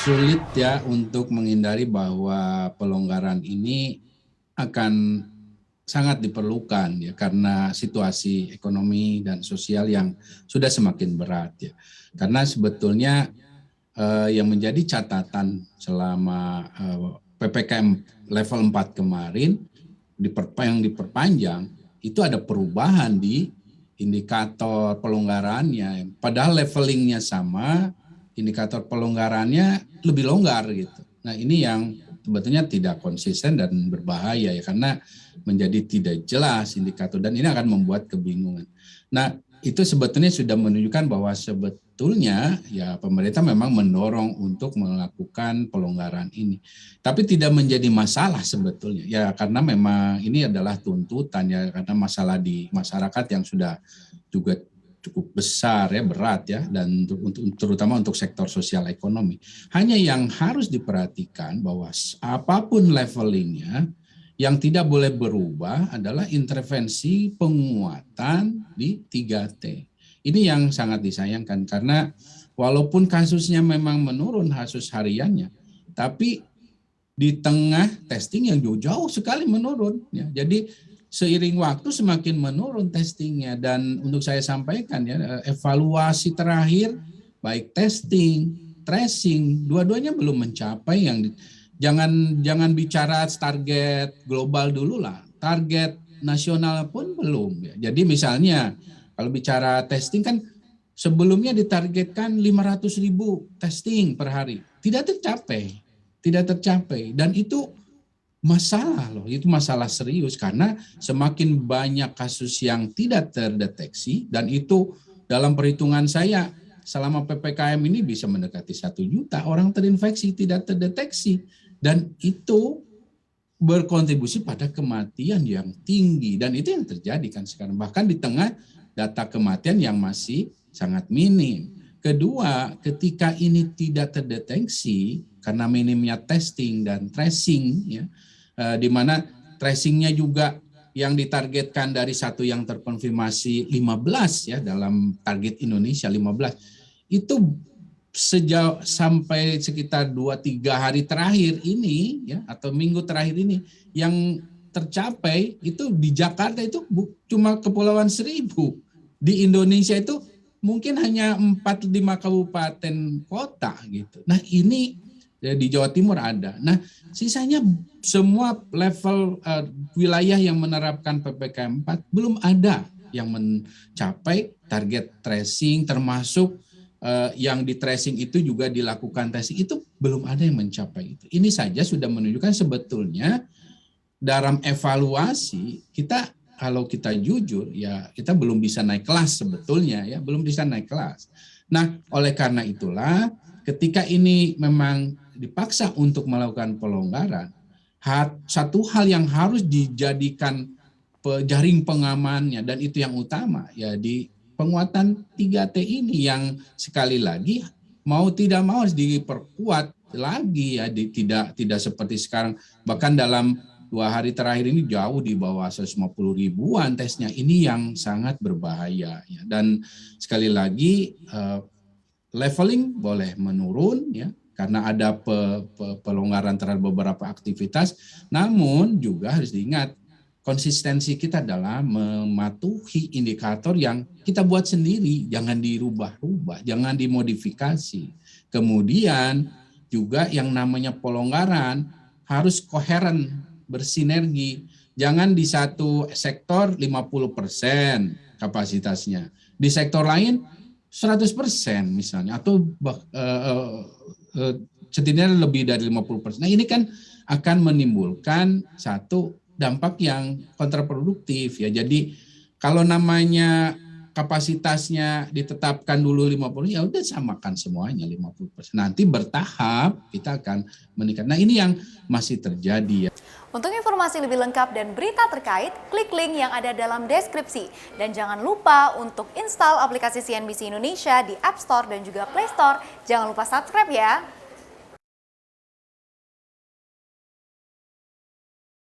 sulit ya untuk menghindari bahwa pelonggaran ini akan sangat diperlukan ya karena situasi ekonomi dan sosial yang sudah semakin berat ya. Karena sebetulnya yang menjadi catatan selama PPKM level 4 kemarin yang diperpanjang itu ada perubahan di indikator pelonggarannya. Padahal levelingnya sama, indikator pelonggarannya lebih longgar gitu. Nah ini yang sebetulnya tidak konsisten dan berbahaya ya karena menjadi tidak jelas indikator dan ini akan membuat kebingungan. Nah itu sebetulnya sudah menunjukkan bahwa sebetulnya ya pemerintah memang mendorong untuk melakukan pelonggaran ini. Tapi tidak menjadi masalah sebetulnya ya karena memang ini adalah tuntutan ya karena masalah di masyarakat yang sudah juga cukup besar ya berat ya dan terutama untuk sektor sosial ekonomi. Hanya yang harus diperhatikan bahwa apapun levelingnya yang tidak boleh berubah adalah intervensi penguatan di 3T. Ini yang sangat disayangkan karena walaupun kasusnya memang menurun kasus hariannya, tapi di tengah testing yang jauh-jauh sekali menurun. Ya. Jadi seiring waktu semakin menurun testingnya dan untuk saya sampaikan ya evaluasi terakhir baik testing, tracing, dua-duanya belum mencapai yang jangan bicara target global dulu lah, target nasional pun belum. Ya. Jadi misalnya kalau bicara testing kan sebelumnya ditargetkan 500.000 testing per hari, tidak tercapai dan itu masalah loh, itu masalah serius karena semakin banyak kasus yang tidak terdeteksi dan itu dalam perhitungan saya selama PPKM ini bisa mendekati 1 juta orang terinfeksi tidak terdeteksi dan itu berkontribusi pada kematian yang tinggi dan itu yang terjadi kan sekarang bahkan di tengah data kematian yang masih sangat minim. Kedua, ketika ini tidak terdeteksi karena minimnya testing dan tracing ya di mana tracingnya juga yang ditargetkan dari satu yang terkonfirmasi 15 ya dalam target Indonesia 15 itu sejauh sampai sekitar 2-3 hari terakhir ini ya atau minggu terakhir ini yang tercapai itu di Jakarta itu cuma Kepulauan Seribu. Di Indonesia itu mungkin hanya 4-5 kabupaten kota gitu. Nah ini di Jawa Timur ada. Nah sisanya semua level wilayah yang menerapkan PPKM 4 belum ada yang mencapai target tracing termasuk yang di tracing itu juga dilakukan testing itu belum ada yang mencapai itu. Ini saja sudah menunjukkan sebetulnya dalam evaluasi kita kalau kita jujur ya kita belum bisa naik kelas sebetulnya ya belum bisa naik kelas. Nah oleh karena itulah ketika ini memang dipaksa untuk melakukan pelonggaran satu hal yang harus dijadikan jaring pengamannya dan itu yang utama ya di penguatan 3T ini yang sekali lagi mau tidak mau harus diperkuat lagi ya tidak seperti sekarang bahkan dalam 2 hari terakhir ini jauh di bawah 150 ribuan tesnya ini yang sangat berbahaya ya dan sekali lagi leveling boleh menurun ya karena ada pelonggaran terhadap beberapa aktivitas namun juga harus diingat konsistensi kita dalam mematuhi indikator yang kita buat sendiri, jangan dirubah-rubah, jangan dimodifikasi. Kemudian juga yang namanya pelonggaran harus koheren, bersinergi. Jangan di satu sektor 50% kapasitasnya, di sektor lain 100% misalnya, atau setidaknya lebih dari 50%. Nah ini kan akan menimbulkan satu dampak yang kontraproduktif ya. Jadi kalau namanya kapasitasnya ditetapkan dulu 50 ya udah samakan semuanya 50%. Nanti bertahap kita akan meningkat. Nah, ini yang masih terjadi ya. Untuk informasi lebih lengkap dan berita terkait, klik link yang ada dalam deskripsi. Dan jangan lupa untuk install aplikasi CNBC Indonesia di App Store dan juga Play Store. Jangan lupa subscribe ya.